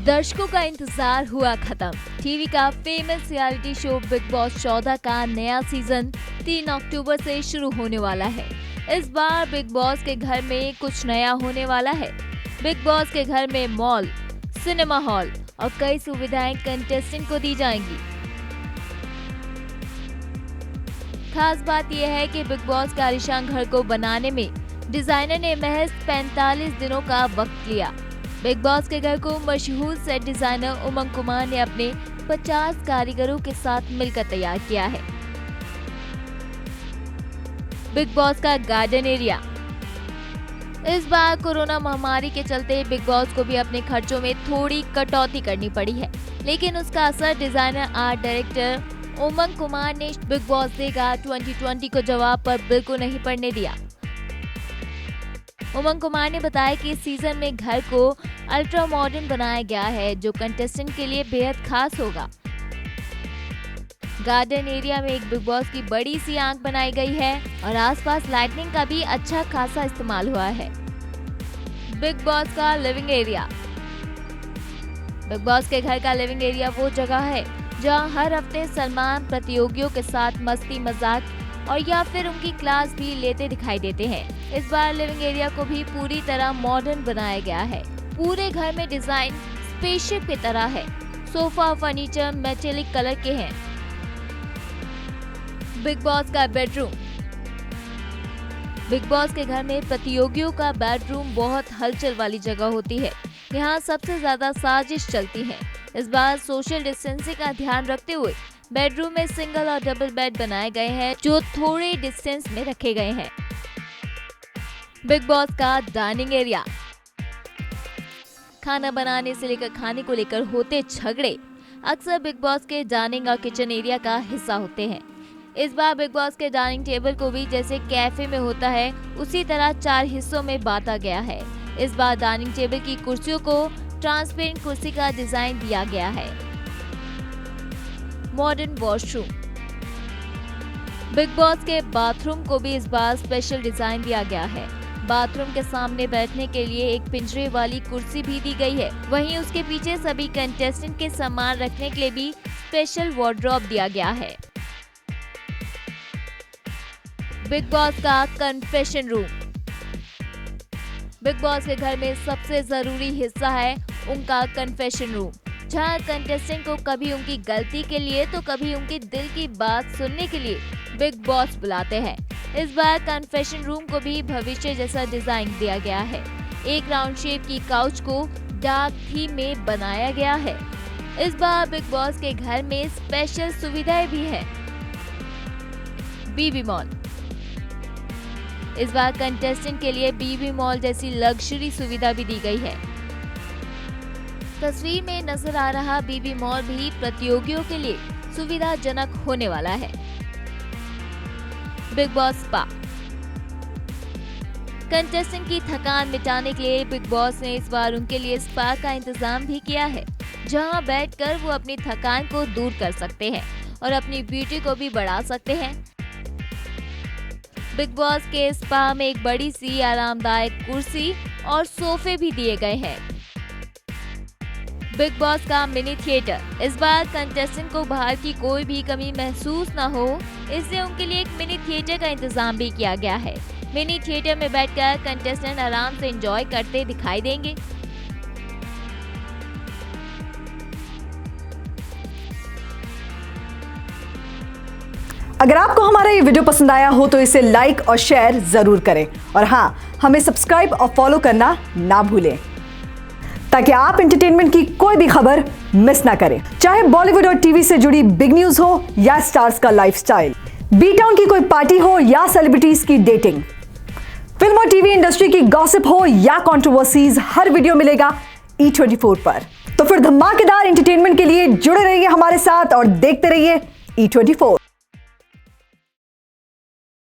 दर्शकों का इंतजार हुआ खत्म। टीवी का famous reality show big boss 14 का नया सीजन 3 अक्टूबर से शुरू होने वाला है। इस बार बिग बॉस के घर में कुछ नया होने वाला है। बिग बॉस के घर में मॉल, सिनेमा हॉल और कई सुविधाएं कंटेस्टेंट को दी जाएंगी। खास बात यह है कि बिग बॉस के आलीशान घर को बनाने में डिजाइनर ने महज 45 दिनों का वक्त लिया। बिग बॉस के घर को मशहूर सेट डिजाइनर उमंग कुमार ने अपने 50 कारीगरों के साथ मिलकर तैयार किया है। बिग बॉस का गार्डन एरिया। इस बार कोरोना महामारी के चलते बिग बॉस को भी अपने खर्चों में थोड़ी कटौती करनी पड़ी है, लेकिन उसका असर डिजाइनर आर्ट डायरेक्टर उमंग कुमार ने बिग बॉस देगा 2020 को जवाब पर बिल्कुल नहीं पड़ने दिया। उमंग कुमार ने बताया कि इस सीजन में घर को अल्ट्रा मॉडर्न बनाया गया है, जो कंटेस्टेंट के लिए बेहद खास होगा। गार्डन एरिया में एक बिग बॉस की बड़ी सी आंख बनाई गई है और आसपास लाइटनिंग का भी अच्छा खासा इस्तेमाल हुआ है। बिग बॉस का लिविंग एरिया। बिग बॉस के घर का लिविंग एरिया वो जगह है जहां हर हफ्ते सलमान प्रतियोगियों के साथ मस्ती मजाक और या फिर उनकी क्लास भी लेते दिखाई देते हैं। इस बार लिविंग एरिया को भी पूरी तरह मॉडर्न बनाया गया है। पूरे घर में डिजाइन स्पेसशिप की तरह है। सोफा और फर्नीचर मेटेलिक कलर के हैं। बिग बॉस का बेडरूम। बिग बॉस के घर में प्रतियोगियों का बेडरूम बहुत हलचल वाली जगह होती है। यहाँ सबसे ज्यादा साजिश चलती है। इस बार सोशल डिस्टेंसिंग का ध्यान रखते हुए बेडरूम में सिंगल और डबल बेड बनाए गए हैं, जो थोड़े डिस्टेंस में रखे गए हैं। बिग बॉस का डाइनिंग एरिया। खाना बनाने से लेकर खाने को लेकर होते झगड़े अक्सर बिग बॉस के डाइनिंग और किचन एरिया का हिस्सा होते हैं। इस बार बिग बॉस के डाइनिंग टेबल को भी जैसे कैफे में होता है उसी तरह 4 हिस्सों में बांटा गया है। इस बार डाइनिंग टेबल की कुर्सियों को ट्रांसपेरेंट कुर्सी का डिजाइन दिया गया है। Modern washroom. बिग बॉस के बाथरूम को भी इस बार स्पेशल डिजाइन दिया गया है। बाथरूम के सामने बैठने के लिए एक पिंजरे वाली कुर्सी भी दी गई है। वहीं उसके पीछे सभी कंटेस्टेंट के सामान रखने के लिए भी स्पेशल वार्डरोब दिया गया है। बिग बॉस का कन्फेशन रूम। बिग बॉस के घर में सबसे जरूरी हिस्सा है उनका कन्फेशन रूम, जहाँ कंटेस्टेंट को कभी उनकी गलती के लिए तो कभी उनके दिल की बात सुनने के लिए बिग बॉस बुलाते हैं। इस बार कन्फेशन रूम को भी भविष्य जैसा डिजाइन दिया गया है। एक राउंड शेप की काउच को डार्क थीम में बनाया गया है। इस बार बिग बॉस के घर में स्पेशल सुविधाएं भी है। बीबी मॉल। इस बार कंटेस्टेंट के लिए बीबी मॉल जैसी लग्जरी सुविधा भी दी गई है। तस्वीर में नजर आ रहा बीबी मॉल भी प्रतियोगियों के लिए सुविधाजनक होने वाला है। Big boss spa. कंटेस्टेंट की थकान मिटाने के लिए बिग बॉस ने इस बार उनके लिए स्पा का इंतजाम भी किया है, जहां बैठकर वो अपनी थकान को दूर कर सकते हैं और अपनी ब्यूटी को भी बढ़ा सकते हैं। बिग बॉस के स्पा में एक बड़ी सी आरामदायक कुर्सी और सोफे भी दिए गए हैं। बिग बॉस का मिनी थिएटर। इस बार कंटेस्टेंट को बाहर की कोई भी कमी महसूस न हो, इसलिए उनके लिए एक मिनी थिएटर का इंतजाम भी किया गया है। मिनी थिएटर में बैठकर कंटेस्टेंट आराम से एंजॉय करते दिखाई देंगे। अगर आपको हमारा ये वीडियो पसंद आया हो तो इसे लाइक और शेयर जरूर करें और हाँ, हमें सब्सक्राइब और फॉलो करना ना भूलें, ताकि आप एंटरटेनमेंट की कोई भी खबर मिस ना करें। चाहे बॉलीवुड और टीवी से जुड़ी बिग न्यूज हो या स्टार्स का लाइफस्टाइल, बी टाउन की कोई पार्टी हो या सेलिब्रिटीज की डेटिंग, फिल्म और टीवी इंडस्ट्री की गॉसिप हो या कंट्रोवर्सीज, हर वीडियो मिलेगा E24 पर। तो फिर धमाकेदार एंटरटेनमेंट के लिए जुड़े रहिए हमारे साथ और देखते रहिए E24।